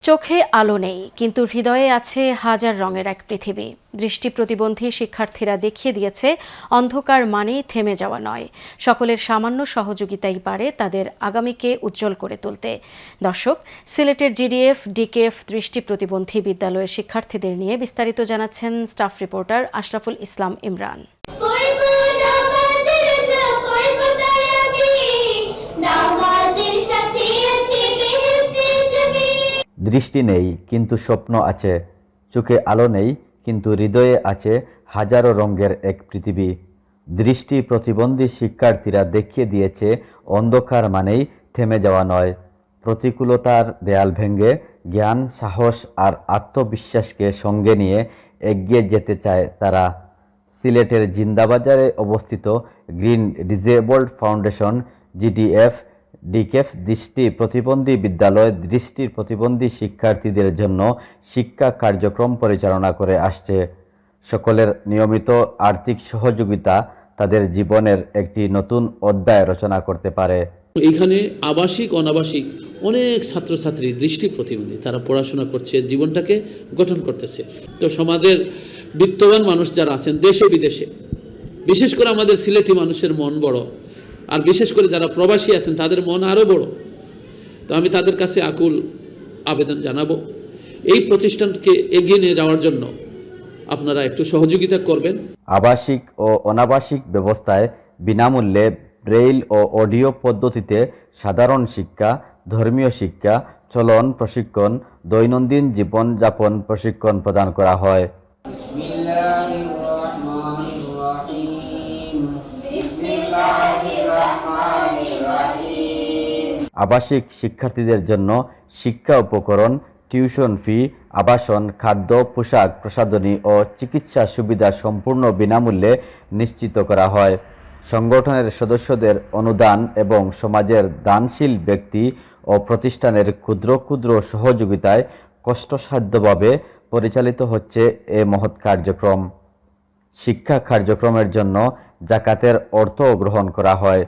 চোখে আলো নেই, কিন্তু হৃদয়ে আছে হাজার রঙের এক পৃথিবী। দৃষ্টি প্রতিবন্ধী শিক্ষার্থীরা দেখিয়ে দিয়েছে অন্ধকার মানেই থেমে যাওয়া নয়, সকলের সামান্য সহযোগিতাই পারে তাদের আগামীকে উজ্জ্বল করে তুলতে। দর্শক, সিলেটের জিডিএফ ডিকেএফ দৃষ্টি প্রতিবন্ধী বিদ্যালয়ের শিক্ষার্থীদের নিয়ে বিস্তারিত জানাচ্ছেন স্টাফ রিপোর্টার আশরাফুল ইসলাম ইমরান। দৃষ্টি নেই কিন্তু স্বপ্ন আছে, চোখে আলো নেই কিন্তু হৃদয়ে আছে হাজারো রঙের এক পৃথিবী। দৃষ্টি প্রতিবন্ধী শিক্ষার্থীরা দেখিয়ে দিয়েছে অন্ধকার মানেই থেমে যাওয়া নয়, প্রতিকূলতার দেয়াল ভেঙে জ্ঞান, সাহস আর আত্মবিশ্বাসকে সঙ্গে নিয়ে এগিয়ে যেতে চায় তারা। সিলেটের জিন্দাবাজারে অবস্থিত গ্রিন ডিসেবলড ফাউন্ডেশন জিডিএফ ডিকেএফ দৃষ্টি প্রতিবন্ধী বিদ্যালয় দৃষ্টি প্রতিবন্ধী শিক্ষার্থীদের জন্য শিক্ষা কার্যক্রম পরিচালনা করে আসছে। সকলের নিয়মিত আর্থিক সহযোগিতা তাদের জীবনের একটি নতুন অধ্যায় রচনা করতে পারে। এইখানে আবাসিক অনাবাসিক অনেক ছাত্রছাত্রী দৃষ্টি প্রতিবন্ধী, তারা পড়াশোনা করছে, জীবনটাকে গঠন করতেছে। তো সমাজের বিত্তবান মানুষ যারা আছেন দেশে বিদেশে, বিশেষ করে আমাদের সিলেটি মানুষের মন বড়, আর বিশেষ করে যারা প্রবাসী আছেন তাদের মন আরও বড়। তো আমি তাদের কাছে আকুল আবেদন জানাবো, এই প্রতিষ্ঠানকে এগিয়ে নিয়ে যাওয়ার জন্য আপনারা একটু সহযোগিতা করবেন। আবাসিক ও অনাবাসিক ব্যবস্থায় বিনামূল্যে ব্রেইল ও অডিও পদ্ধতিতে সাধারণ শিক্ষা, ধর্মীয় শিক্ষা, চলন প্রশিক্ষণ, দৈনন্দিন জীবনযাপন প্রশিক্ষণ প্রদান করা হয়। আবাসিক শিক্ষার্থীদের জন্য শিক্ষা উপকরণ, টিউশন ফি, আবাসন, খাদ্য, পোশাক, প্রসাধনী ও চিকিৎসা সুবিধা সম্পূর্ণ বিনামূল্যে নিশ্চিত করা হয়। সংগঠনের সদস্যদের অনুদান এবং সমাজের দানশীল ব্যক্তি ও প্রতিষ্ঠানের ক্ষুদ্র ক্ষুদ্র সহযোগিতায় কষ্টসাধ্যভাবে পরিচালিত হচ্ছে এ মহৎ কার্যক্রম। শিক্ষা কার্যক্রমের জন্য জাকাতের অর্থ গ্রহণ করা হয়।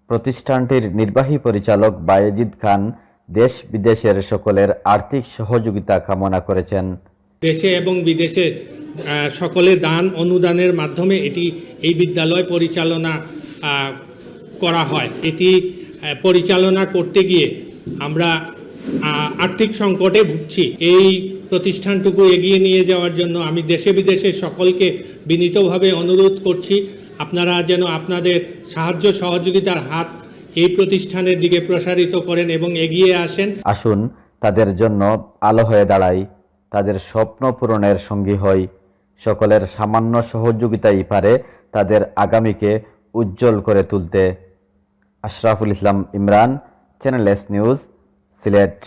প্রতিষ্ঠানটির নির্বাহী পরিচালক বায়েজিদ খান দেশ বিদেশের সকলের আর্থিক সহযোগিতা কামনা করেছেন। দেশে এবং বিদেশে সকলে দান অনুদানের মাধ্যমে এই বিদ্যালয় পরিচালনা করা হয়। এটি পরিচালনা করতে গিয়ে আমরা আর্থিক সংকটে ভুগছি। এই প্রতিষ্ঠানটুকু এগিয়ে নিয়ে যাওয়ার জন্য আমি দেশে বিদেশে সকলকে বিনীতভাবে অনুরোধ করছি, আপনারা যেন আপনাদের সাহায্য সহযোগিতার হাত এই প্রতিষ্ঠানের দিকে প্রসারিত করেন এবং এগিয়ে আসেন। আসুন তাদের জন্য আলো হয়ে দাঁড়াই, তাদের স্বপ্ন পূরণের সঙ্গী হই। সকলের সামান্য সহযোগিতাই পারে তাদের আগামীকে উজ্জ্বল করে তুলতে। Ashraful Islam Imran, channel S news, Sylhet.